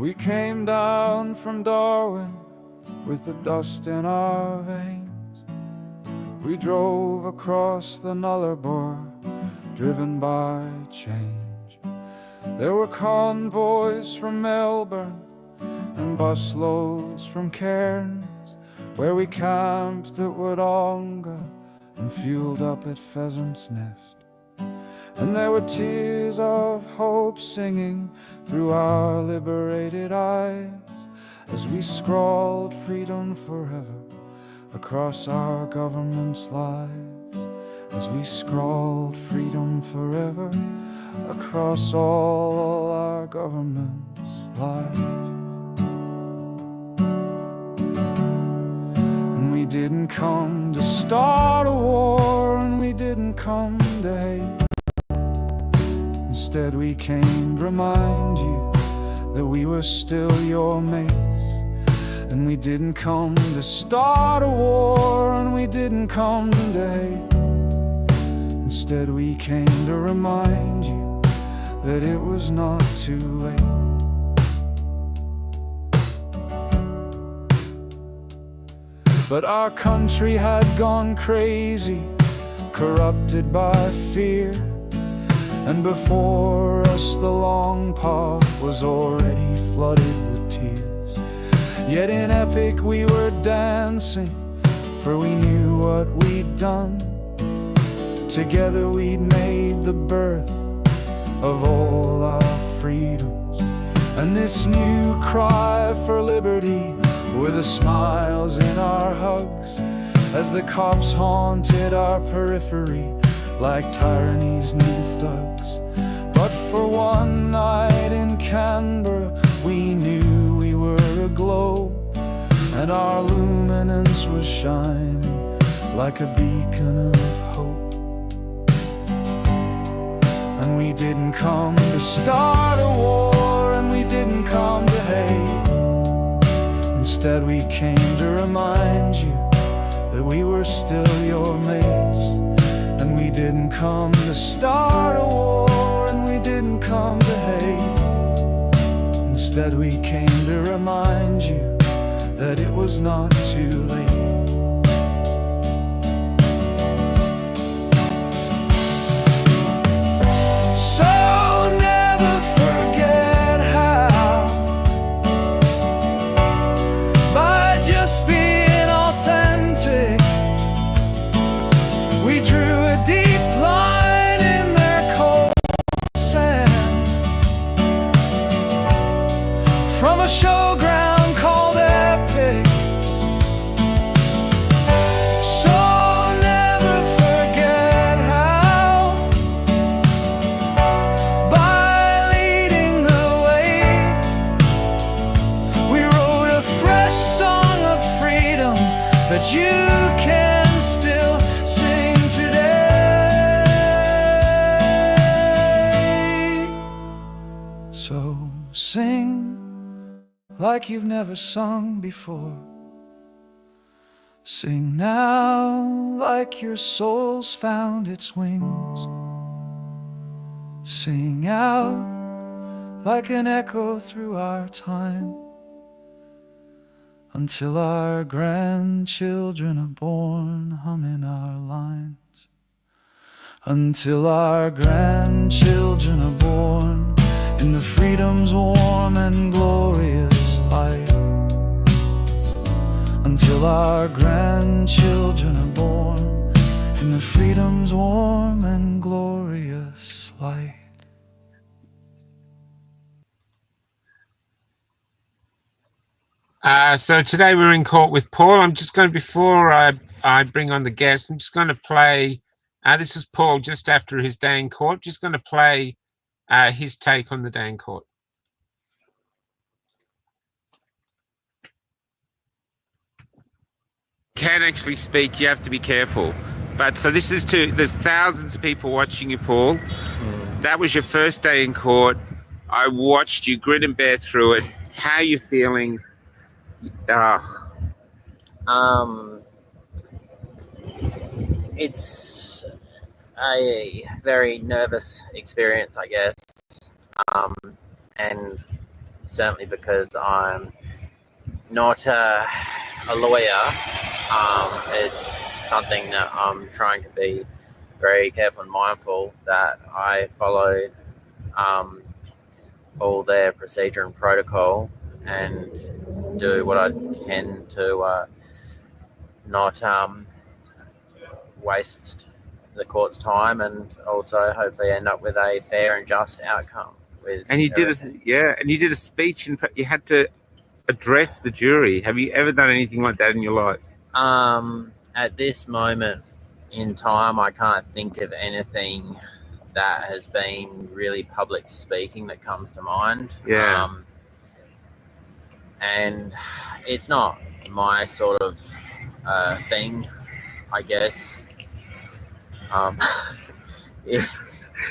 We came down from Darwin with the dust in our veins. We drove across the Nullarbor, driven by change. There were convoys from Melbourne and busloads from Cairns, where we camped at Wodonga and fueled up at Pheasant's Nest. And there were tears of hope singing through our liberated eyes as we scrawled freedom forever across our government's lives, as we scrawled freedom forever across all our government's lives. And we didn't come to start a war, and we didn't come to hate. Instead we came to remind you that we were still your mates. And we didn't come to start a war, and we didn't come to hate. Instead we came to remind you that it was not too late. But our country had gone crazy, corrupted by fear. And before us the long path was already flooded with tears. Yet in epic we were dancing, for we knew what we'd done. Together we'd made the birth of all our freedoms. And this new cry for liberty were the smiles in our hugs, as the cops haunted our periphery like tyranny's new thugs. But for one night in Canberra we knew we were aglow, and our luminance was shining like a beacon of hope. And we didn't come to start a war, and we didn't come to hate. Instead we came to remind you that we were still your mates. And we didn't come to start a war, and we didn't come to hate. Instead we came to remind you that it was not too late. So never forget how, by just being authentic, we drew a deep line in their cold sand, from a showground called epic. So never forget how, by leading the way, we wrote a fresh song of freedom that you can still sing today. So sing like you've never sung before. Sing now like your soul's found its wings. Sing out like an echo through our time, until our grandchildren are born humming our lines. Until our grandchildren are born in the freedom's warm and glorious light. Until our grandchildren are born in the freedom's warm and glorious light. So today we're in court with Paul. I'm just going to, before I bring on the guest, I'm just going to play, this is Paul just after his day in court, just going to play his take on the day in court. Can actually speak, you have to be careful. But so this is there's thousands of people watching you, Paul. That was your first day in court. I watched you grin and bear through it. How are you feeling? It's a very nervous experience, I guess, and certainly because I'm not a lawyer. It's something that I'm trying to be very careful and mindful that I follow all their procedure and protocol and do what I can to not waste the court's time, and also hopefully end up with a fair and just outcome. And you did a speech. In fact, you had to address the jury. Have you ever done anything like that in your life? At this moment in time, I can't think of anything that has been really public speaking that comes to mind. Yeah. And it's not my sort of thing, I guess.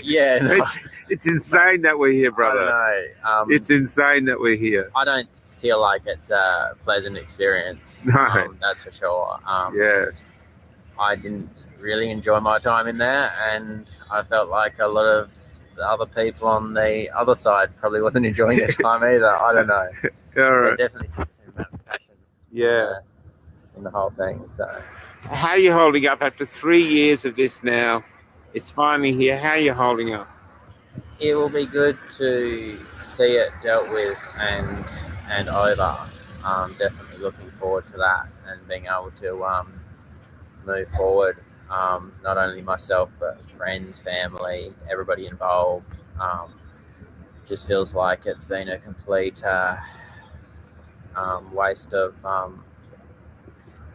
Yeah, no, It's insane that we're here, brother. I don't know. It's insane that we're here. I don't feel like it's a pleasant experience. No. That's for sure. Yeah. I didn't really enjoy my time in there, and I felt like a lot of the other people on the other side probably wasn't enjoying their time either. I don't know. All right. There definitely seems to be a passion. Yeah. In the whole thing. So. How are you holding up after 3 years of this now? It's finally here. How are you holding up? It will be good to see it dealt with and over. Definitely looking forward to that and being able to move forward. Not only myself, but friends, family, everybody involved. Just feels like it's been a complete waste of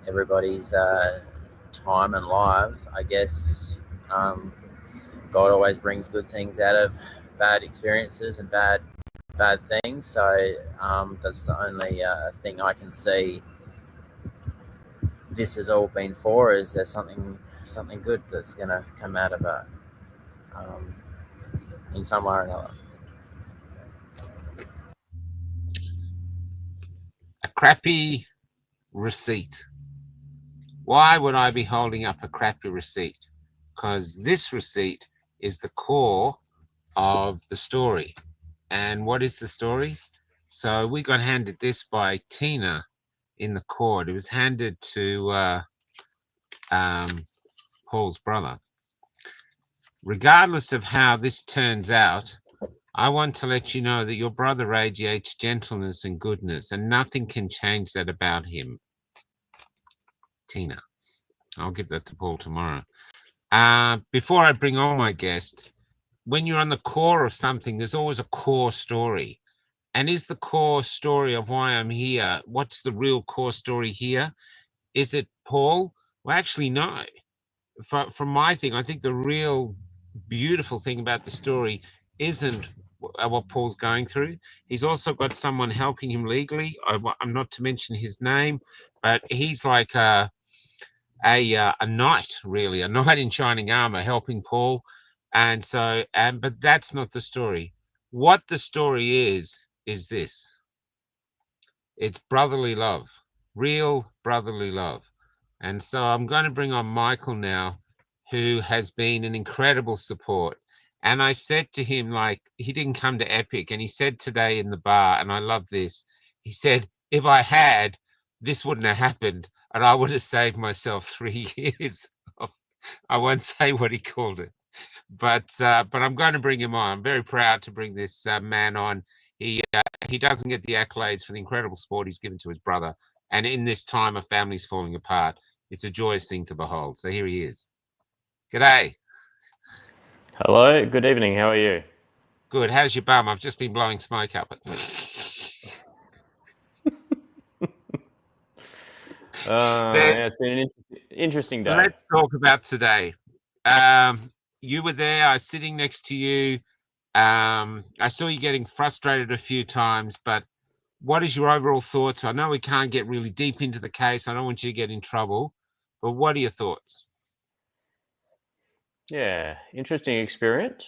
everybody's time and lives. I guess God always brings good things out of bad experiences and bad things. So that's the only thing I can see this has all been for. Is there something good that's going to come out of it in some way or another? A crappy receipt. Why would I be holding up a crappy receipt? Because this receipt is the core of the story. And what is the story? So we got handed this by Tina in the court. It was handed to Paul's brother. Regardless of how this turns out, I want to let you know that your brother radiates gentleness and goodness, and nothing can change that about him. Tina. I'll give that to Paul tomorrow. Before I bring on my guest, when you're on the core of something, there's always a core story. And is the core story of why I'm here, what's the real core story here? Is it Paul? Well, actually, no. From my thing, I think the real beautiful thing about the story isn't what Paul's going through. He's also got someone helping him legally. I'm not to mention his name, but he's like a knight, really, a knight in shining armor helping Paul. And so, but that's not the story. What the story is this. It's brotherly love, real brotherly love. And so I'm going to bring on Michael now, who has been an incredible support. And I said to him, like, he didn't come to Epic, and he said today in the bar, and I love this, he said, if I had, this wouldn't have happened, and I would have saved myself 3 years of, I won't say what he called it, but I'm going to bring him on. I'm very proud to bring this man on. He doesn't get the accolades for the incredible support he's given to his brother, and in this time of families falling apart, it's a joyous thing to behold. So here he is. G'day. Hello, good evening. How are you? Good. How's your bum? I've just been blowing smoke up it. Yeah, it's been an interesting day. Let's talk about today. You were there. I was sitting next to you. I saw you getting frustrated a few times, but what is your overall thoughts? I know we can't get really deep into the case. I don't want you to get in trouble, but what are your thoughts? Yeah, interesting experience.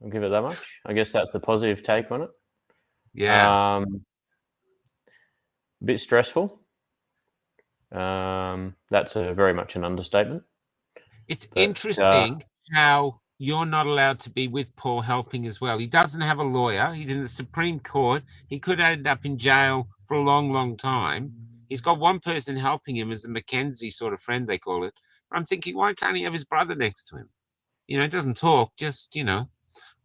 I'll give it that much. I guess that's the positive take on it. Yeah. A bit stressful. That's very much an understatement. It's interesting how you're not allowed to be with Paul helping as well. He doesn't have a lawyer. He's in the Supreme Court. He could end up in jail for a long, long time. He's got one person helping him as a Mackenzie sort of friend, they call it. But I'm thinking, why can't he have his brother next to him? It doesn't talk, just,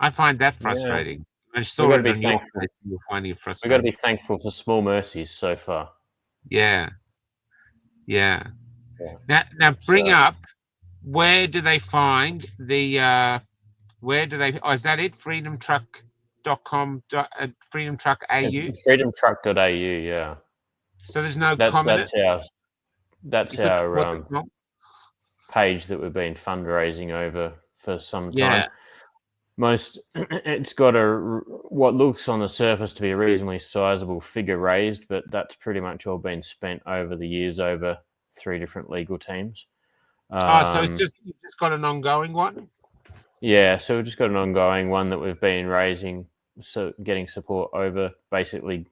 I find that Yeah, frustrating. I we've saw got to it be on your thankful. face. You were finding it We've got to frustrating. be thankful for small mercies so far. Yeah. Yeah. Yeah. Now bring So up, where do they find the where do they, is that it? Freedomtruck.com, freedomtruck.au. it's freedomtruck.au. Yeah, So there's no that's comment. that's You could our support the com. page that we've been fundraising over for some Yeah. time. It's got what looks on the surface to be a reasonably sizable figure raised, but that's pretty much all been spent over the years over 3 different legal teams. So you've just got an ongoing one. Yeah, so we've just got an ongoing one that we've been raising, so getting support over, basically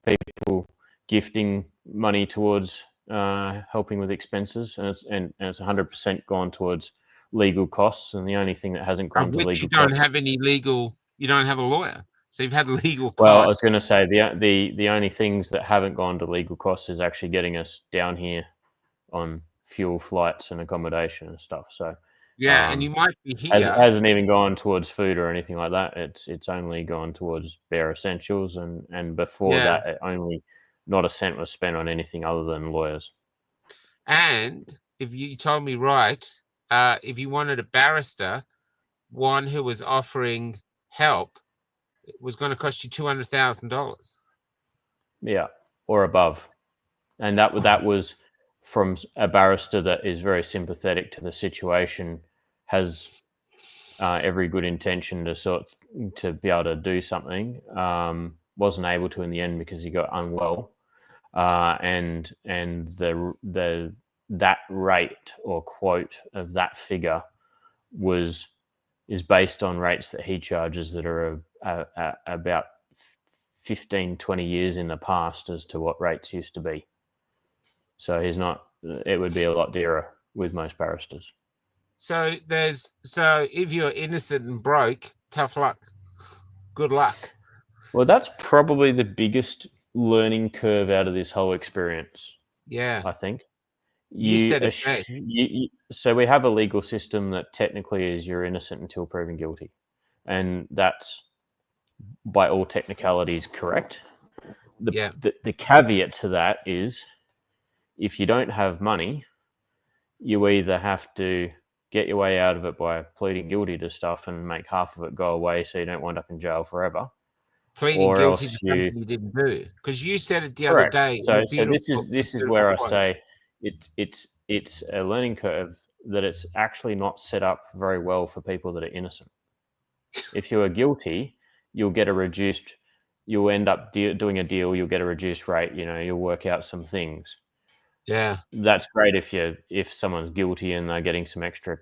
people gifting money towards helping with expenses, and it's 100% gone towards legal costs, and the only thing that hasn't gone Of to which you legal don't costs. have any legal. You don't have a lawyer, so you've had legal Well, I was costs. going to say the only things that haven't gone to legal costs is actually getting us down here on fuel, flights, and accommodation and stuff. So Yeah, and you might be here. hasn't even gone towards food or anything like that. It's only gone towards bare essentials, and before Yeah. that, only not a cent was spent on anything other than lawyers. And if you told me right, if you wanted a barrister, one who was offering help, it was going to cost you $200,000. Yeah, or above, and that was from a barrister that is very sympathetic to the situation, has every good intention to be able to do something. Wasn't able to in the end because he got unwell, and that rate or quote of that figure is based on rates that he charges that are about 15, 20 years in the past as to what rates used to be. So it would be a lot dearer with most barristers. So if you're innocent and broke, tough luck. Good luck. Well, that's probably the biggest learning curve out of this whole experience. Yeah. I think. You said it best. So we have a legal system that technically is you're innocent until proven guilty, and that's by all technicalities correct. The caveat to that is, if you don't have money, you either have to get your way out of it by pleading guilty to stuff and make half of it go away so you don't wind up in jail forever. Pleading guilty to something you didn't do, because you said it the other day. So this is where I say it's a learning curve, that it's actually not set up very well for people that are innocent. If you are guilty, you'll end up doing a deal, you'll get a reduced rate, you'll work out some things. Yeah. That's great if someone's guilty and they're getting some extra,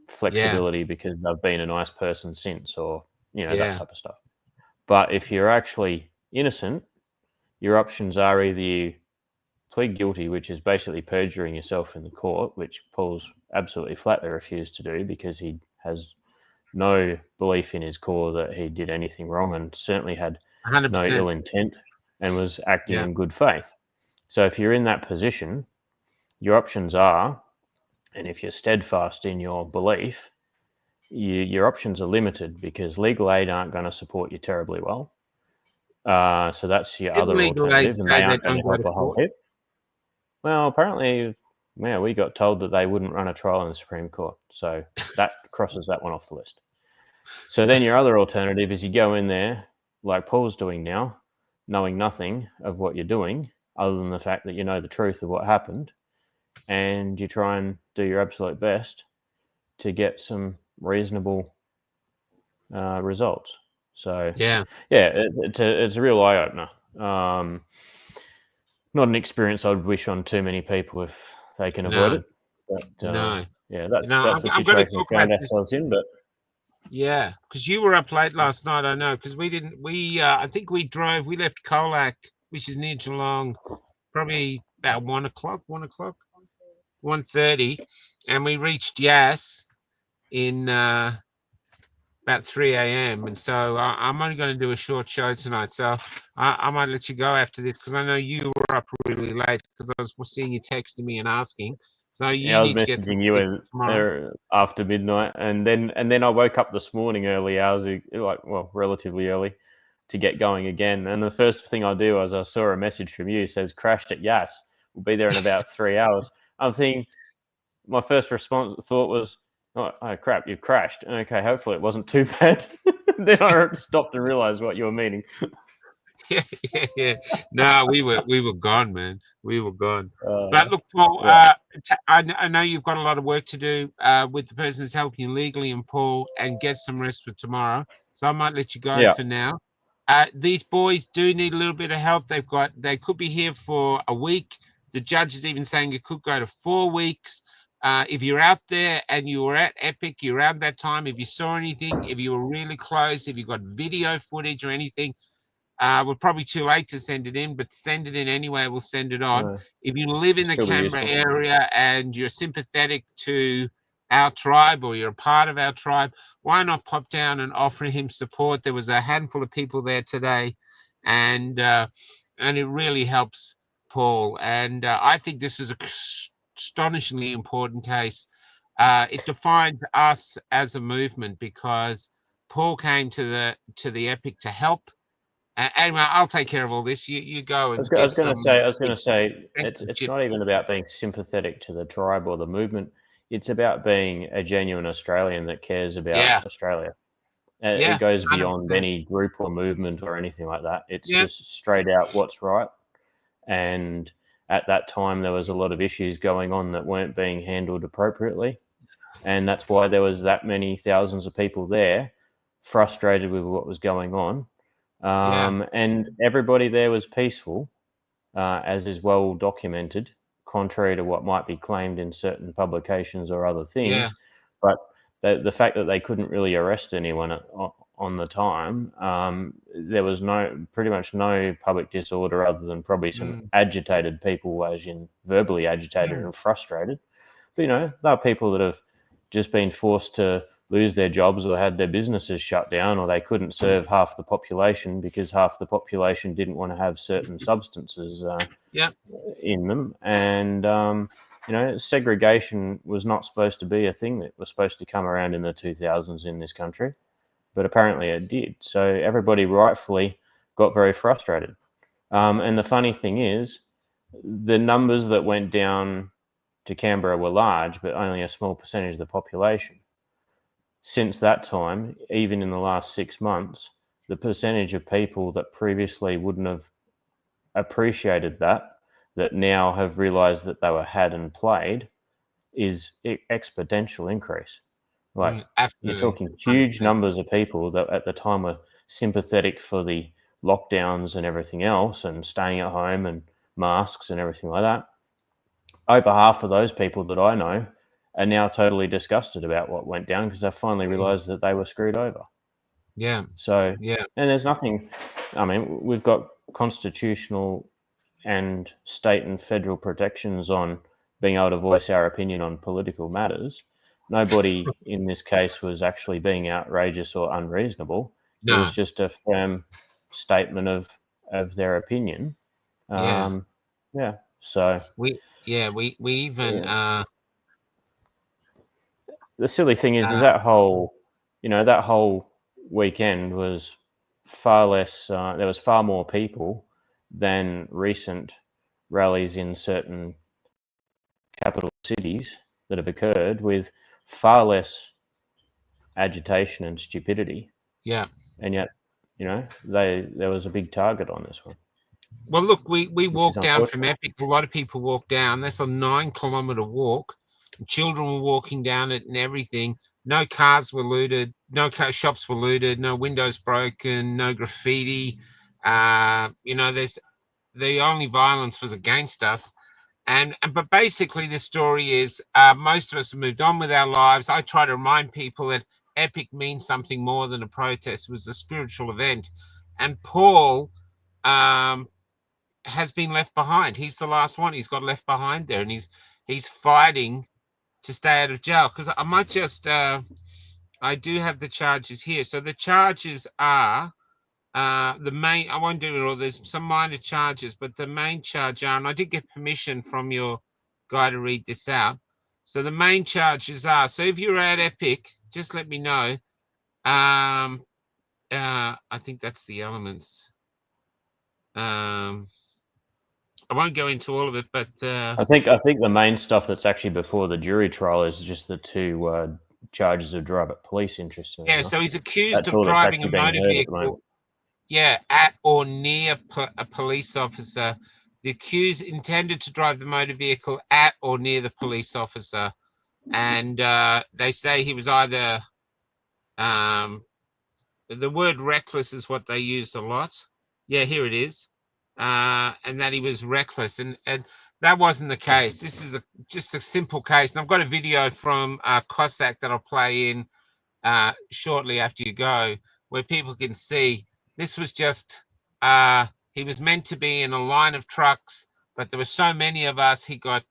flexibility because they've been a nice person since, or, that type of stuff. But if you're actually innocent, your options are either you plead guilty, which is basically perjuring yourself in the court, which Paul's absolutely flatly refused to do because he has no belief in his core that he did anything wrong, and certainly had 100%. no ill intent and was acting in good faith. So if you're in that position, your options are, and if you're steadfast in your belief, your options are limited because legal aid aren't going to support you terribly well. So that's your other alternative, and they aren't going to help a whole heap. Well, apparently, we got told that they wouldn't run a trial in the Supreme Court, so that crosses that one off the list. So then your other alternative is you go in there, like Paul's doing now, knowing nothing of what you're doing, other than the fact that you know the truth of what happened, and you try and do your absolute best to get some reasonable results. So it's a real eye opener. Not an experience I'd wish on too many people if they can avoid it. But that's the situation we found ourselves in. But yeah, because you were up late last night, I know, because I think we left Colac, which is near Geelong, probably about 1:30, and we reached Yass in about 3 a.m. And so I'm only going to do a short show tonight. So I might let you go after this because I know you were up really late because I was seeing you texting me and asking. So you I was need to get some messaging you sleep tomorrow. after midnight, and then I woke up this morning early hours, relatively early, to get going again. And the first thing I do is I saw a message from you says crashed at Yass. We'll be there in about 3 hours. I'm thinking, my first thought was, oh crap, you crashed. Okay, hopefully it wasn't too bad. Then I stopped and realized what you were meaning. Yeah. No, we were gone, man. We were gone. But look, Paul, Yeah. I know you've got a lot of work to do with the person who's helping you legally and Paul, and get some rest for tomorrow. So I might let you go Yeah. for now. These boys do need a little bit of help. They could be here for a week. The judge is even saying it could go to 4 weeks. If you're out there and you were at Epic, you're around that time, if you saw anything, if you were really close, if you got video footage or anything, we're probably too late to send it in, but send it in anyway. We'll send it on. If you live in the Still be Canberra useful. area and you're sympathetic to our tribe or you're a part of our tribe, why not pop down and offer him support? There was a handful of people there today, and it really helps Paul. And I think this is a astonishingly important case. It defines us as a movement because Paul came to the Epic to help. Anyway, I'll take care of all this. You go and I get was going to some. say, it's Jim. not even about being sympathetic to the tribe or the movement. It's about being a genuine Australian that cares about Yeah, Australia. yeah, It goes beyond 100%. any group or movement or anything like that. It's Yeah, just straight out what's right. And at that time, there was a lot of issues going on that weren't being handled appropriately. And that's why there was that many thousands of people there frustrated with what was going on. yeah, And everybody there was peaceful, as is well documented, contrary to what might be claimed in certain publications or other yeah, things. But the fact that they couldn't really arrest anyone on the time, there was pretty much no public disorder other than probably some agitated people, as in verbally agitated yeah, and frustrated. But, there are people that have just been forced to lose their jobs or had their businesses shut down, or they couldn't serve half the population because half the population didn't want to have certain substances yeah, in them. And, segregation was not supposed to be a thing that was supposed to come around in the 2000s in this country, but apparently it did. So everybody rightfully got very frustrated. And the funny thing is, the numbers that went down to Canberra were large, but only a small percentage of the population. Since that time, even in the last 6 months, the percentage of people that previously wouldn't have appreciated that now have realized that they were had and played, is exponential increase. Like, you're absolutely, talking huge 100%. numbers of people that at the time were sympathetic for the lockdowns and everything else and staying at home and masks and everything like that. Over half of those people that I know are now totally disgusted about what went down because they finally realized that they were screwed over. Yeah, So, yeah, and there's nothing, I mean, we've got constitutional and state and federal protections on being able to voice our opinion on political matters. Nobody in this case was actually being outrageous or unreasonable. It no, was just a firm statement of their opinion. yeah. Yeah. So, We even yeah. The silly thing is that whole weekend was far less. There was far more people than recent rallies in certain capital cities that have occurred, with far less agitation and stupidity, yeah. and yet, there was a big target on this one, Well, look, we which is walked down from unfortunate. Epic. A lot of people walked down. That's a 9-kilometer walk. Children were walking down it and everything. No cars were looted. No shops were looted. No windows broken. No graffiti. There's the only violence was against us. But basically, the story is most of us have moved on with our lives. I try to remind people that Epic means something more than a protest. It was a spiritual event, and Paul has been left behind. He's the last one. He's got left behind there, and he's fighting to stay out of jail. Because I might just I do have the charges here. So the charges are the main. I won't do it all. There's some minor charges, but the main charge are, and I did get permission from your guy to read this out. So the main charges are. So if you're at Epic, just let me know. I think that's the elements. I won't go into all of it, but I think the main stuff that's actually before the jury trial is just the two charges of driving police. Interestingly, yeah. So he's accused that's of all that's driving a actually being motor heard at the moment. vehicle. Yeah, at or near a police officer. The accused intended to drive the motor vehicle at or near the police officer, and they say he was either the word reckless is what they used a lot. Yeah, here it is. And that he was reckless, and that wasn't the case. This is just a simple case, and I've got a video from Cossack that I'll play in shortly after you go, where people can see this was just he was meant to be in a line of trucks, but there were so many of us, he got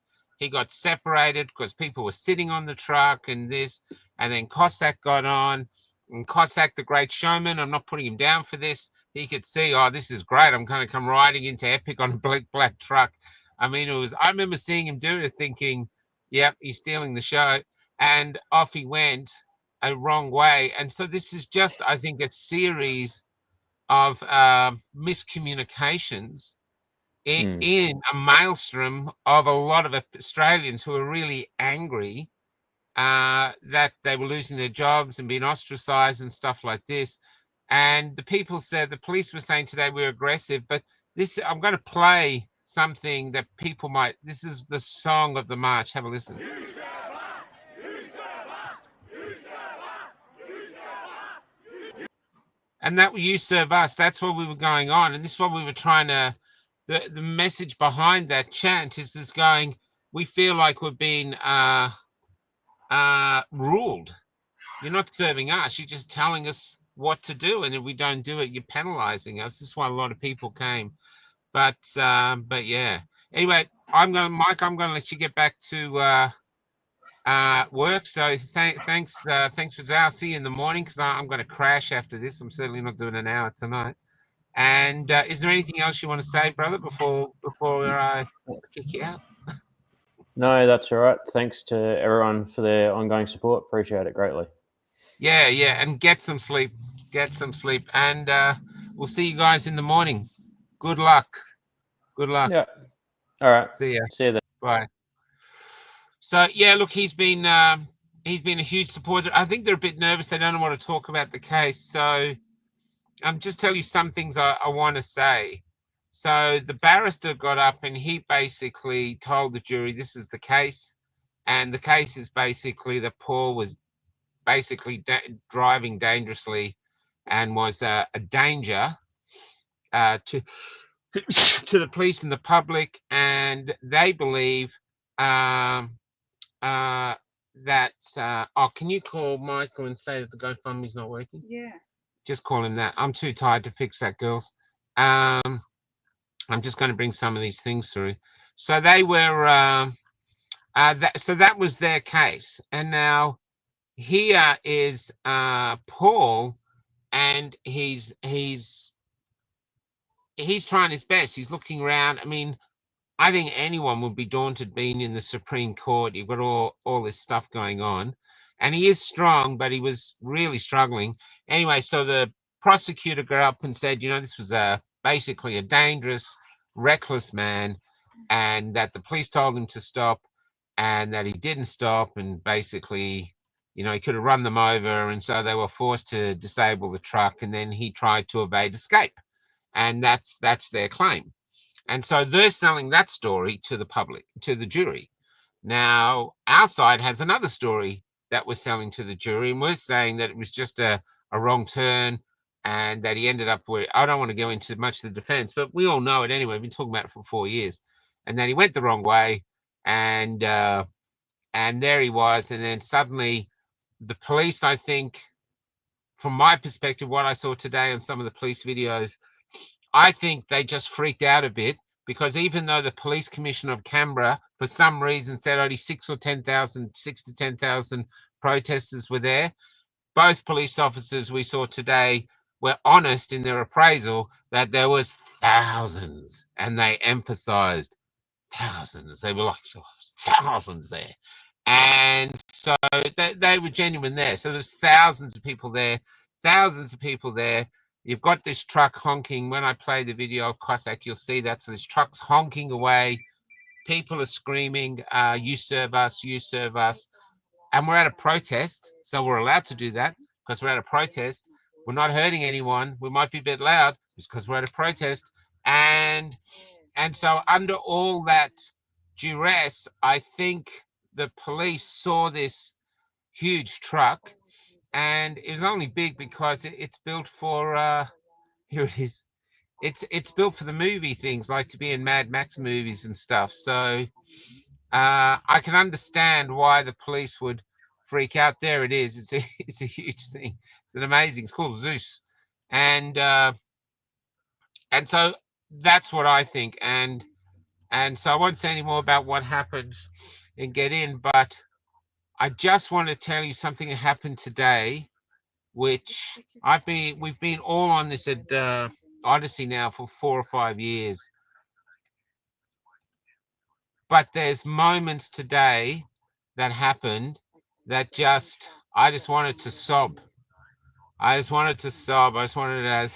separated because people were sitting on the truck and this, and then Cossack got on, and Cossack, the great showman, I'm not putting him down for this, he could see, oh, this is great, I'm going to come riding into Epic on a black truck. I mean, I remember seeing him do it thinking, yep, he's stealing the show, and off he went a wrong way. And so this is just, I think, a series of miscommunications in a maelstrom of a lot of Australians who are really angry that they were losing their jobs and being ostracized and stuff like this. And the people said, the police were saying today we're aggressive, but this, I'm going to play something that people might, this is the song of the march. Have a listen. And that you serve us, that's what we were going on, and this is what we were trying to, the message behind that chant is this going, we feel like we're being ruled. You're not serving us, you're just telling us what to do, and if we don't do it, you're penalizing us. This is why a lot of people came. But yeah, anyway, Mike, I'm gonna let you get back to work. So thanks for today. I'll see you in the morning, because I'm going to crash after this. I'm certainly not doing an hour tonight. And is there anything else you want to say, brother, before I kick you out? No, that's all right. Thanks to everyone for their ongoing support. Appreciate it greatly. Yeah, and get some sleep. And we'll see you guys in the morning. Good luck. Yeah. All right. See you then. Bye. So yeah, look, he's been a huge supporter. I think they're a bit nervous. They don't want to talk about the case. So I'm just tell you some things I want to say. So the barrister got up and he basically told the jury this is the case, and the case is basically that Paul was basically driving dangerously and was a danger to the police and the public, and they believe that can you call Michael and say that the GoFundMe's not working? Yeah. Just call him that. I'm too tired to fix that, girls. I'm just going to bring some of these things through. So they were so that was their case. And now here is Paul, and he's trying his best. He's looking around. I mean, I think anyone would be daunted being in the Supreme Court. You've got all this stuff going on. And he is strong, but he was really struggling. Anyway, so the prosecutor got up and said, this was basically a dangerous, reckless man, and that the police told him to stop, and that he didn't stop, and basically, he could have run them over, and so they were forced to disable the truck, and then he tried to evade escape. And that's their claim. And so they're selling that story to the public, to the jury. Now, our side has another story that we're selling to the jury, and we're saying that it was just a wrong turn, and that he ended up where, I don't want to go into much of the defense, but we all know it anyway. We've been talking about it for 4 years. And then he went the wrong way, and there he was. And then suddenly the police, I think, from my perspective, what I saw today on some of the police videos, I think they just freaked out a bit, because even though the police commissioner of Canberra, for some reason, said only 6 to 10,000 protesters were there, both police officers we saw today were honest in their appraisal that there was thousands, and they emphasized thousands. They were like, thousands there. And so they were genuine there. So there's thousands of people there, thousands of people there. You've got this truck honking. When I play the video of Cossack, you'll see that. So this truck's honking away. People are screaming, you serve us, you serve us. And we're at a protest, so we're allowed to do that because we're at a protest. We're not hurting anyone. We might be a bit loud because we're at a protest. And so under all that duress, I think the police saw this huge truck, and it was only big because it's built for here it is. It's built for the movie things, like to be in Mad Max movies and stuff. So I can understand why the police would freak out. There it is. It's a huge thing. It's an amazing. It's called Zeus, and so that's what I think. And so I won't say any more about what happened and get in, but I just want to tell you something that happened today, which we've been all on this at Odyssey now for 4 or 5 years. But there's moments today that happened that I just wanted to sob. I just wanted to sob. I just wanted to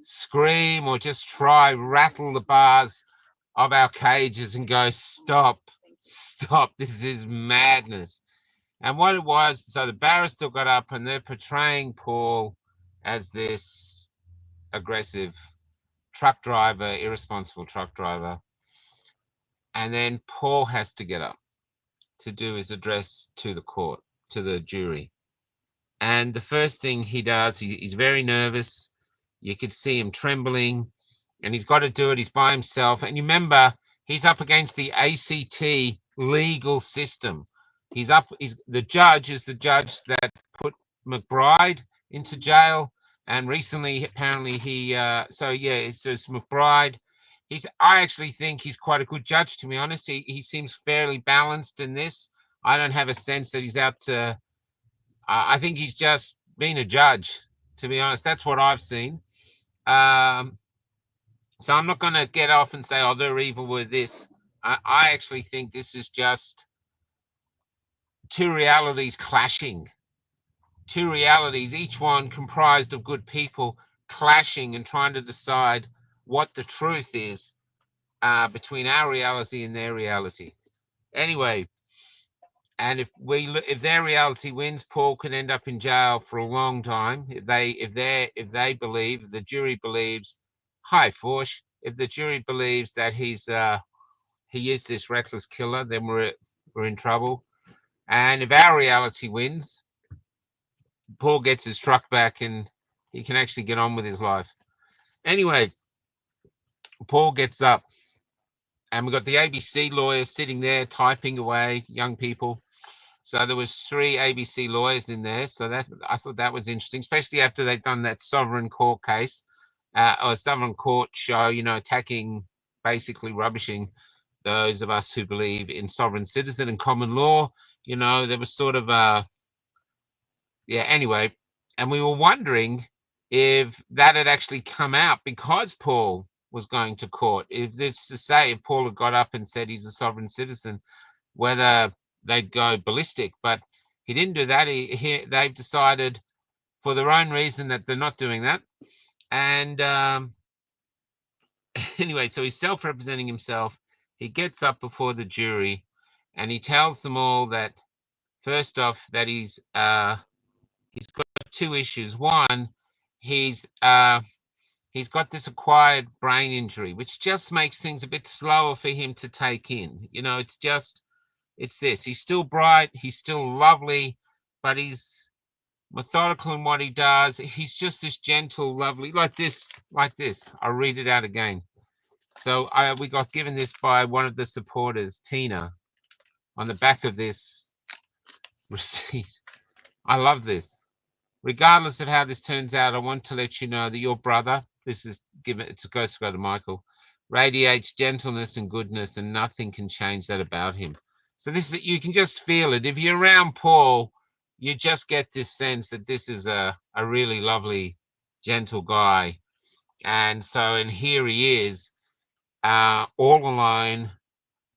scream or just rattle the bars of our cages and go, stop, this is madness. And what it was, so the barrister got up and they're portraying Paul as this aggressive truck driver, irresponsible truck driver. And then Paul has to get up to do his address to the court, to the jury. And the first thing he does, he's very nervous. You could see him trembling, and he's got to do it. He's by himself. And you remember, he's up against the ACT legal system. The judge is the judge that put McBride into jail. And recently, apparently, so it's McBride. I actually think he's quite a good judge, to be honest. He seems fairly balanced in this. I don't have a sense that he's out to, I think he's just been a judge, to be honest. That's what I've seen. So I'm not going to get off and say, oh, they're evil with this. I actually think this is just two realities clashing. Two realities, each one comprised of good people, clashing and trying to decide what the truth is between our reality and their reality. Anyway, and if their reality wins, Paul could end up in jail for a long time. If they believe, the jury believes, hi Forsh, if the jury believes that he is this reckless killer, then we're in trouble. And if our reality wins, Paul gets his truck back and he can actually get on with his life. Anyway, Paul gets up, and we've got the ABC lawyers sitting there typing away, young people. So there was 3 ABC lawyers in there. So I thought that was interesting, especially after they'd done that sovereign court case, or sovereign court show, attacking, basically rubbishing those of us who believe in sovereign citizen and common law. There was sort of anyway, and we were wondering if that had actually come out because Paul was going to court. If this to say, if Paul had got up and said he's a sovereign citizen, whether they'd go ballistic. But he didn't do that. They've decided for their own reason that they're not doing that. And anyway, so he's self-representing himself. He gets up before the jury and he tells them all that, first off, that he's got 2 issues. One, he's got this acquired brain injury, which just makes things a bit slower for him to take in. It's this. He's still bright. He's still lovely, but he's methodical in what he does. He's just this gentle, lovely, like this. I'll read it out again. So we got given this by one of the supporters, Tina, on the back of this receipt. I love this. Regardless of how this turns out, I want to let you know that your brother, it's goes to go to Michael, radiates gentleness and goodness, and nothing can change that about him. So you can just feel it. If you're around Paul, you just get this sense that this is a really lovely, gentle guy. And here he is, all alone,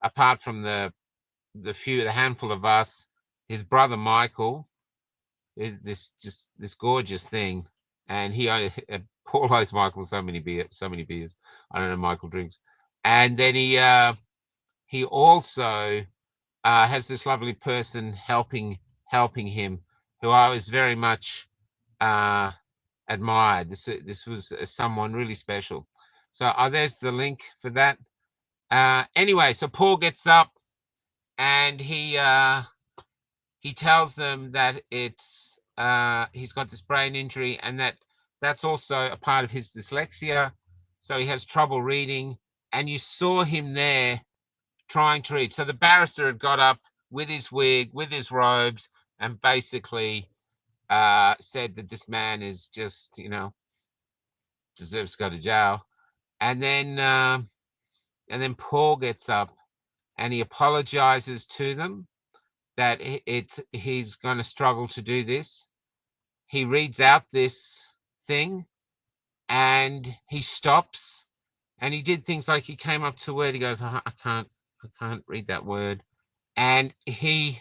apart from the handful of us. His brother Michael is this gorgeous thing, and Paul owes Michael so many beers. I don't know, Michael drinks, and then he also has this lovely person helping him, who I was very much admired. This was someone really special. So there's the link for that. Anyway, so Paul gets up and he tells them that it's he's got this brain injury, and that's also a part of his dyslexia. So he has trouble reading, and you saw him there trying to read. So the barrister had got up with his wig, with his robes, and basically said that this man is just, deserves to go to jail. And then Paul gets up and he apologizes to them that he's going to struggle to do this. He reads out this thing and he stops, and he did things like he came up to a word. He goes, I can't read that word. And he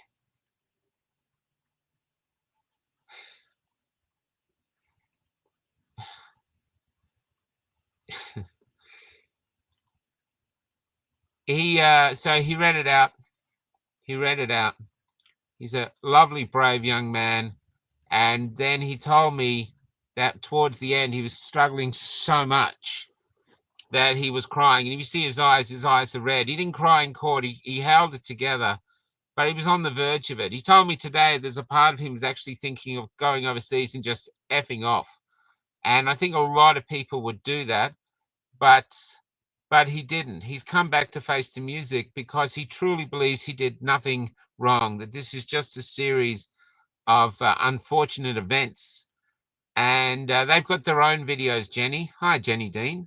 so he read it out. He's a lovely, brave young man. And then he told me that towards the end, he was struggling so much that he was crying. And if you see his eyes are red. He didn't cry in court. He held it together, but he was on the verge of it. He told me today there's a part of him is actually thinking of going overseas and just effing off. And I think a lot of people would do that, but he didn't. He's come back to face the music because he truly believes he did nothing wrong, that this is just a series of unfortunate events. And they've got their own videos, Jenny. Hi, Jenny Dean.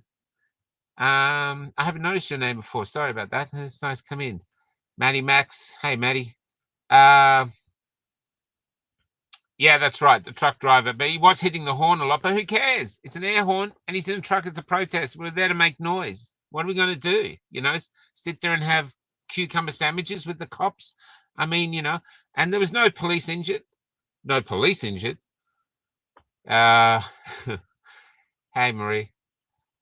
I haven't noticed your name before. Sorry about that. It's nice to come in. Maddie Max. Hey, Maddie. Yeah, that's right. The truck driver. But he was hitting the horn a lot. But who cares? It's an air horn, and he's in a truck. It's a protest. We're there to make noise. What are we going to do? Sit there and have cucumber sandwiches with the cops? I mean, and there was no police injured. No police injured. Hey, Marie.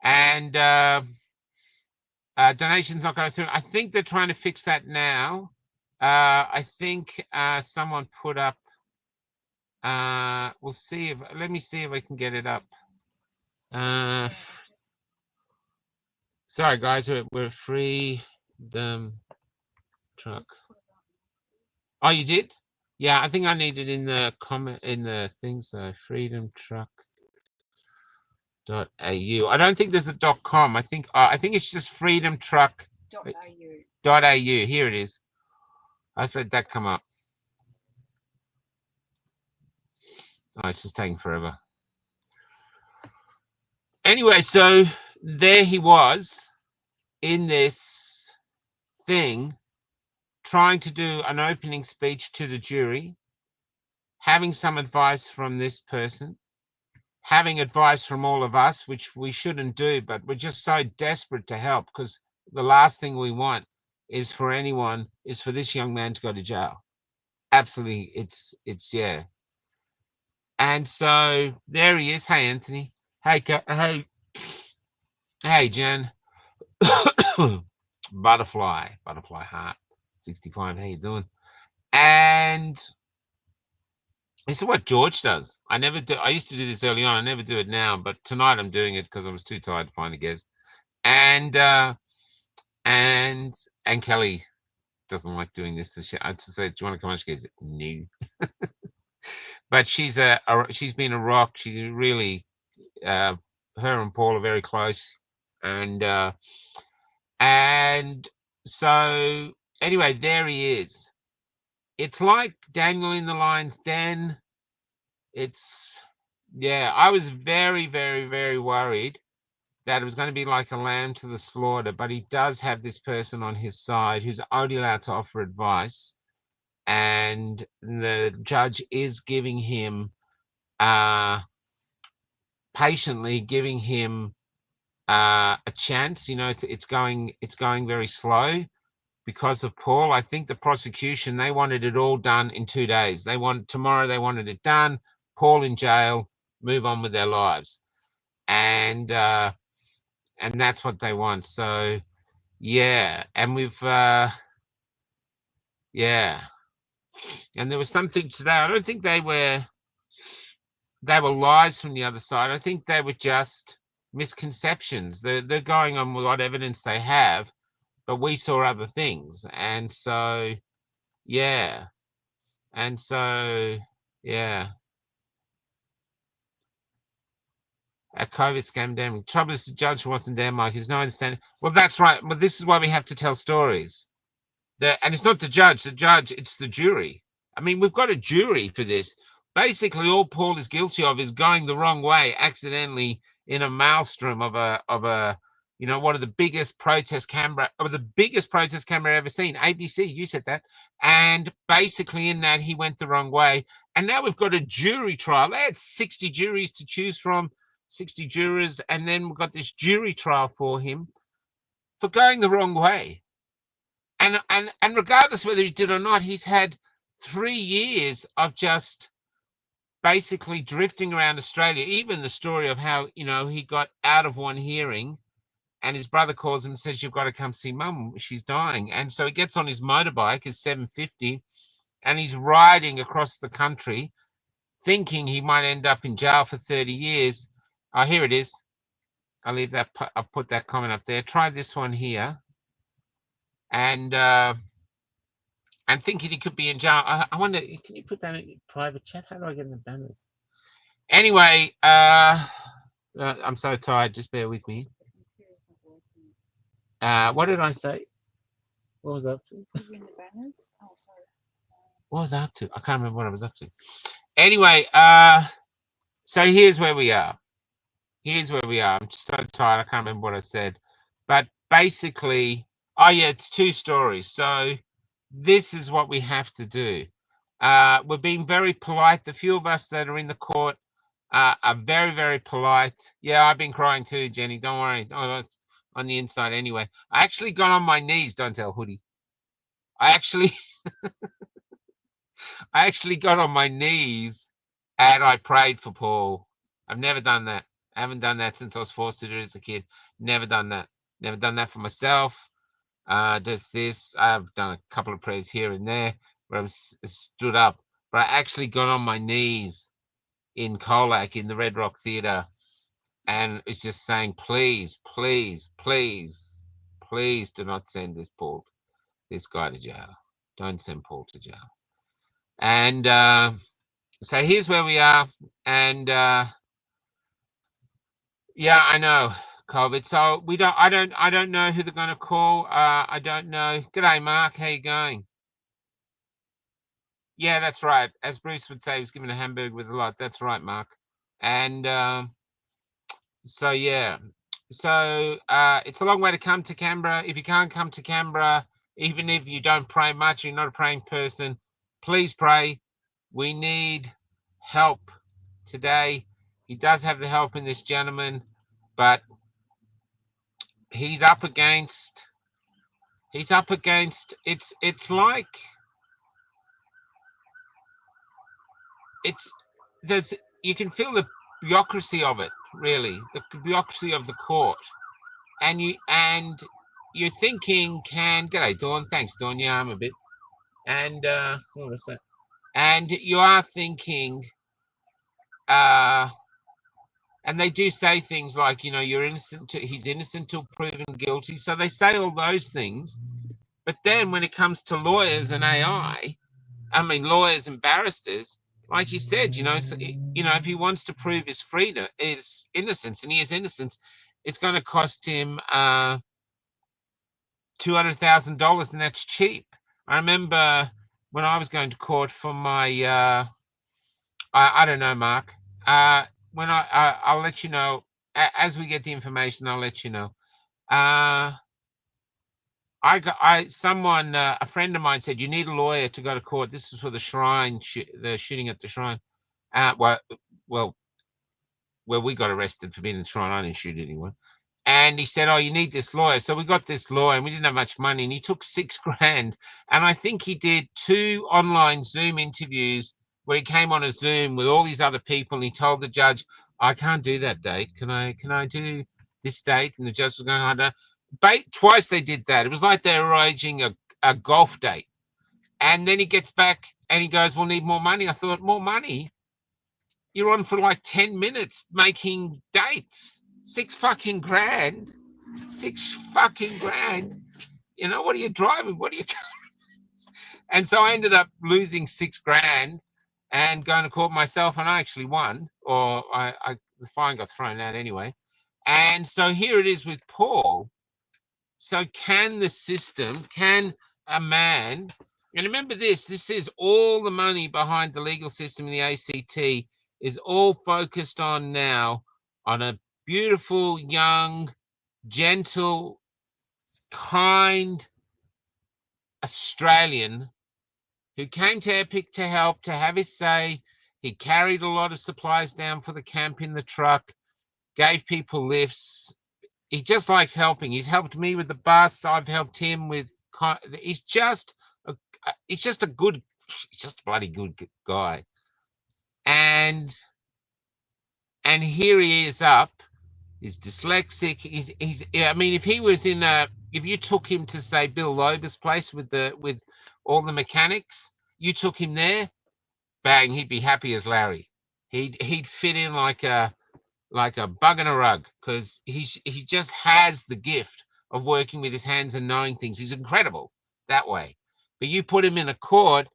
And donations not going through. I think they're trying to fix that now. I think someone put up. We'll see if. Let me see if I can get it up. Sorry, guys. We're Freedom Truck. Oh, you did? Yeah, I think I need it in the comment in the thing. So Freedom Truck. .au. I don't think there's a .com. I think it's just freedomtruck.au. Here it is. Let's let that come up. Oh, it's just taking forever. Anyway, so there he was in this thing, trying to do an opening speech to the jury, having some advice from this person, having advice from all of us, which we shouldn't do, but we're just so desperate to help, because the last thing we want is for this young man to go to jail. Absolutely. It's yeah. And so there he is. Hey, Anthony. Hey, Jen. Butterfly heart 65. How you doing? And this is what George does. I used to do this early on. I never do it now, but tonight I'm doing it because I was too tired to find a guest. And Kelly doesn't like doing this. So I just said, "Do you want to come on?" She goes, "No." But she's been a rock. She's really, her and Paul are very close, and so anyway, there he is. It's like Daniel in the Lion's Den. I was very, very, very worried that it was going to be like a lamb to the slaughter, but he does have this person on his side who's only allowed to offer advice. and the judge is giving him patiently giving him a chance. You know, it's going very slow because of Paul. I think the prosecution, they wanted it all done in 2 days. They wanted it done, Paul in jail, move on with their lives. And that's what they want. So yeah, and we've yeah. And there was something today. I don't think they were lies from the other side. I think they were just misconceptions. They're going on with what evidence they have, but we saw other things. And so yeah. And so yeah. A COVID scam damn. Trouble is the judge wasn't there, Mike. There's no understanding. Well, that's right. But this is why we have to tell stories. And it's not the judge, it's the jury. I mean, we've got a jury for this. Basically, all Paul is guilty of is going the wrong way accidentally in a maelstrom of a one of the biggest protests Canberra ever seen. ABC, you said that. And basically in that he went the wrong way. And now we've got a jury trial. They had 60 juries to choose from, 60 jurors, and then we've got this jury trial for him for going the wrong way. And regardless whether he did or not, he's had 3 years of just basically drifting around Australia. Even the story of how, he got out of one hearing and his brother calls him and says, you've got to come see mum, she's dying. And so he gets on his motorbike, his 750, and he's riding across the country thinking he might end up in jail for 30 years. Oh, here it is. I'll put that comment up there. Try this one here. And thinking he could be in jail. I wonder, can you put that in private chat? How do I get in the banners? Anyway, I'm so tired. Just bear with me. What did I say? What was I up to? In the banners? Oh, sorry. What was I up to? I can't remember what I was up to. Anyway, so here's where we are. I'm just so tired. I can't remember what I said. But basically, oh yeah, it's 2 stories. So this is what we have to do. We're being very polite. The few of us that are in the court are very, very polite. Yeah, I've been crying too, Jenny. Don't worry. Oh, it's on the inside anyway. I actually got on my knees. Don't tell Hoodie. I actually got on my knees and I prayed for Paul. I've never done that. I haven't done that since I was forced to do it as a kid. Never done that. Never done that for myself. Does this? I've done a couple of prayers here and there where I've stood up, but I actually got on my knees in Colac in the Red Rock Theatre, and it's just saying, please, please, please, please do not send this guy to jail. Don't send Paul to jail. And so here's where we are, and yeah, I know. COVID. So I don't know who they're going to call. I don't know. G'day, Mark. How you going? Yeah, that's right. As Bruce would say, he was given a hamburger with a lot. That's right, Mark. And so yeah. So it's a long way to come to Canberra. If you can't come to Canberra, even if you don't pray much, you're not a praying person, please pray. We need help today. He does have the help in this gentleman, but he's up against it's like you can feel the bureaucracy of it, really, the bureaucracy of the court, and you're thinking, g'day Dawn, thanks Dawn, yeah, I'm a bit, and what was that? And you are thinking, and they do say things like, you're innocent. He's innocent till proven guilty. So they say all those things. But then when it comes to lawyers and lawyers and barristers, like you said, if he wants to prove his innocence, and he is innocent, it's going to cost him $200,000, and that's cheap. I remember when I was going to court for my, I don't know, Mark. When I'll let you know as we get the information. I'll let you know. Someone, a friend of mine said, you need a lawyer to go to court. This was for the shrine, the shooting at the shrine. Well, where we got arrested for being in the shrine. I didn't shoot anyone. And he said, oh, you need this lawyer. So we got this lawyer, and we didn't have much money, and he took $6,000. And I think he did 2 online Zoom interviews where he came on a Zoom with all these other people, and he told the judge, I can't do that date. Can I do this date? And the judge was going, I don't. Twice they did that. It was like they were arranging a golf date. And then he gets back and he goes, we'll need more money. I thought, more money? You're on for like 10 minutes making dates. $6,000. $6,000. You know, what are you driving? What are you? And so I ended up losing $6,000 and going to court myself, and I actually won, or the fine got thrown out anyway. And so here it is with Paul. So can the system, can a man, and remember this is all the money behind the legal system in the ACT is all focused on now on a beautiful, young, gentle, kind Australian who came to Epic to help, to have his say. He carried a lot of supplies down for the camp in the truck, gave people lifts. He just likes helping. He's helped me with the bus. I've helped him with. He's just a bloody good guy. And here he is up. He's dyslexic. I mean, if he was if you took him to, say, Bill Lober's place with all the mechanics, you took him there, bang, he'd be happy as Larry. He'd fit in like a bug in a rug, because he just has the gift of working with his hands and knowing things. He's incredible that way. But you put him in a court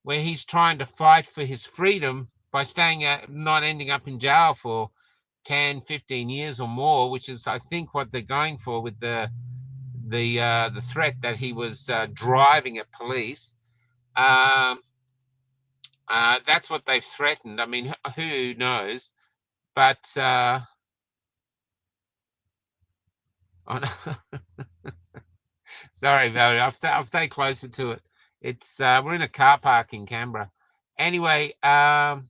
where he's trying to fight for his freedom by staying not ending up in jail for 10, 15 years or more, which is, I think, what they're going for with the threat that he was driving at police. That's what they've threatened. I mean, who knows? But oh no. Sorry, Valerie. I'll stay closer to it. It's we're in a car park in Canberra. Anyway, and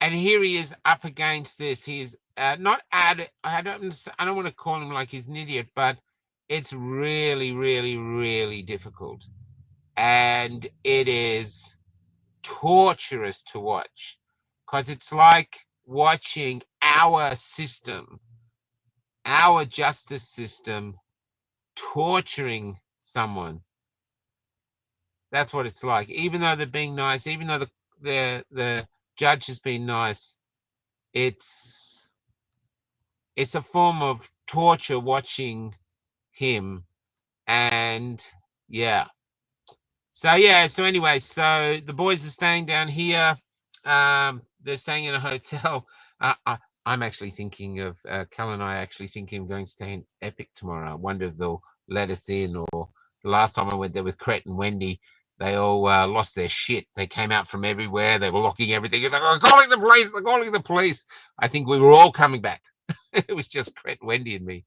here he is up against this. He's not at. I don't want to call him like he's an idiot, but it's really, really, really difficult, and it is torturous to watch, because it's like watching our system, our justice system, torturing someone. That's what it's like. Even though they're being nice, even though the judge has been nice, it's a form of torture watching him. And yeah. So anyway, so the boys are staying down here. They're staying in a hotel. I'm actually thinking of Cal and I actually thinking of going to stay in Epic tomorrow. I wonder if they'll let us in. Or the last time I went there with Cret and Wendy, they all lost their shit. They came out from everywhere. They were locking everything. They're calling the police. They're calling the police. I think we were all coming back. It was just Cret, Wendy, and me.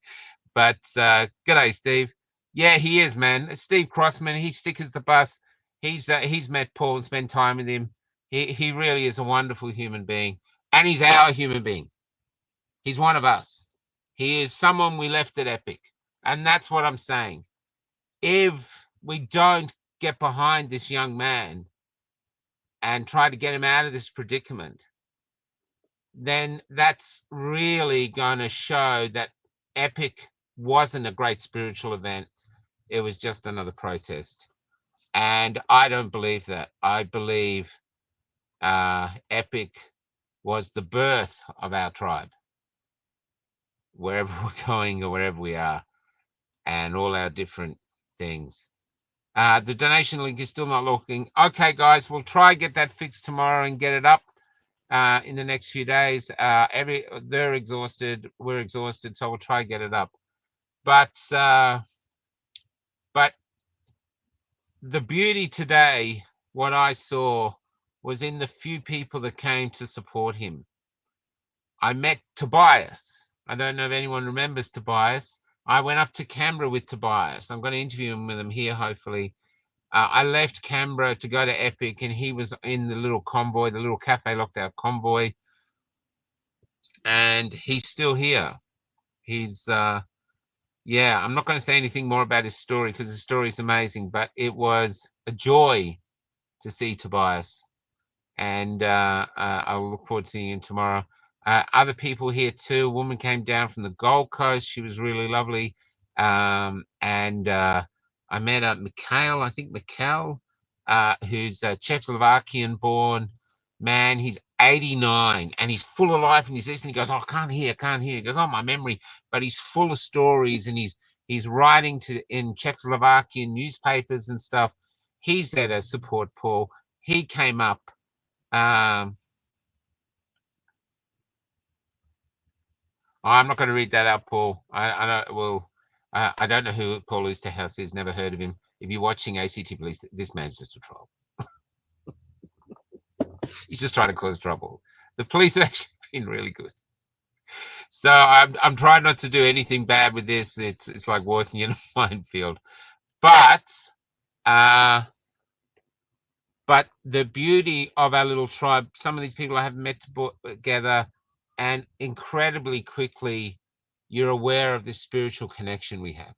But g'day, Steve. Yeah, he is, man. Steve Crossman. He's sick as the bus. He's met Paul and spent time with him. He really is a wonderful human being, and he's our human being. He's one of us. He is someone we left at Epic, and that's what I'm saying. If we don't get behind this young man and try to get him out of this predicament, then that's really going to show that Epic wasn't a great spiritual event. It was just another protest. And I don't believe that. I believe Epic was the birth of our tribe, wherever we're going or wherever we are, and all our different things. The donation link is still not looking. Okay, guys, we'll try get that fixed tomorrow and get it up in the next few days. They're exhausted, we're exhausted, so we'll try get it up. But the beauty today, what I saw, was in the few people that came to support him. I met Tobias. I don't know if anyone remembers Tobias. I went up to Canberra with Tobias. I'm going to interview him with him here, hopefully. I left Canberra to go to Epic, and he was in the little convoy, the little cafe locked out convoy, and he's still here. He's yeah, I'm not going to say anything more about his story because his story is amazing, but it was a joy to see Tobias, and I'll look forward to seeing him tomorrow. Other people here too. A woman came down from the Gold Coast. She was really lovely. And I met Mikhail, I think Mikhail, who's a Czechoslovakian born man. He's 89 and he's full of life, and he's listening. He goes, oh, I can't hear. He goes, oh, my memory. But he's full of stories, and he's writing in Czechoslovakian newspapers and stuff. He's there to support Paul. He came up. I'm not going to read that out, Paul. I don't. Well, I don't know who Paul Oosterhouse is. Never heard of him. If you're watching ACT Police, this man's just a troll. He's just trying to cause trouble. The police have actually been really good. So I'm trying not to do anything bad with this. It's like walking in a minefield. But the beauty of our little tribe, some of these people I haven't met together, and incredibly quickly, you're aware of this spiritual connection we have.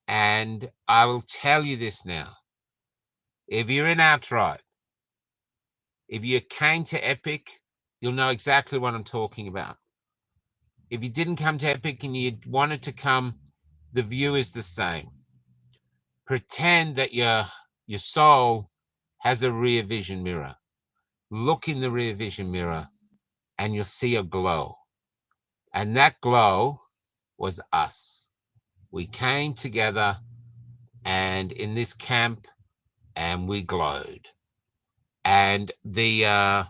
And I will tell you this now. If you're in our tribe, if you came to Epic, you'll know exactly what I'm talking about. If you didn't come to Epic and you wanted to come, the view is the same. Pretend that your soul has a rear vision mirror. Look in the rear vision mirror and you'll see a glow. And that glow was us. We came together and in this camp and we glowed. And the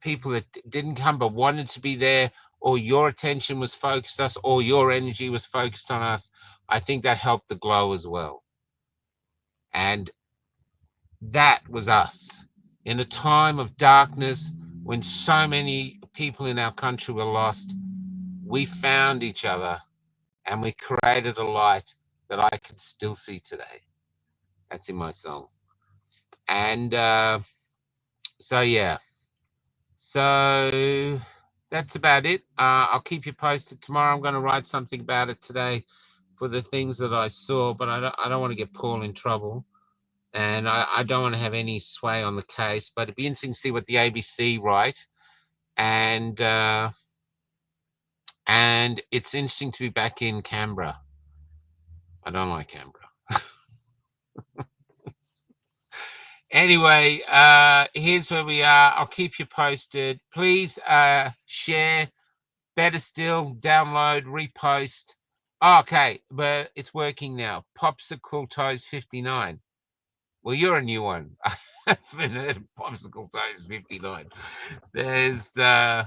people that didn't come but wanted to be there, or your attention was focused on us, or your energy was focused on us, I think that helped the glow as well. And that was us. In a time of darkness, when so many people in our country were lost, we found each other and we created a light that I can still see today. That's in my song. And so, yeah. So that's about it. I'll keep you posted tomorrow. I'm going to write something about it today for the things that I saw, but I don't want to get Paul in trouble. And I don't want to have any sway on the case, but it'd be interesting to see what the ABC write. And it's interesting to be back in Canberra. I don't like Canberra. Anyway, here's where we are. I'll keep you posted. Please share. Better still, download, repost. Oh, okay, but it's working now. Popsicle Toes 59. Well, you're a new one. I haven't heard of Popsicle Toes 59. There's, yeah,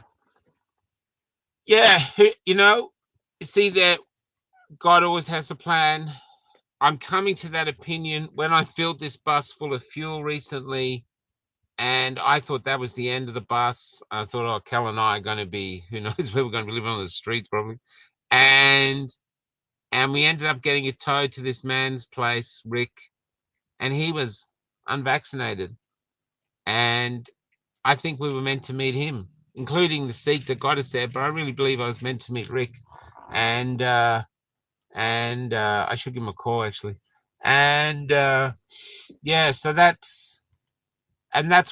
you know, see that God always has a plan. I'm coming to that opinion. When I filled this bus full of fuel recently, and I thought that was the end of the bus. I thought, oh, Cal and I are going to be, who knows where we're going to be living on the streets probably. And we ended up getting it towed to this man's place, Rick, and he was unvaccinated. And I think we were meant to meet him, including the seat that got us there. But I really believe I was meant to meet Rick. And I should give him a call, actually. And yeah, so that's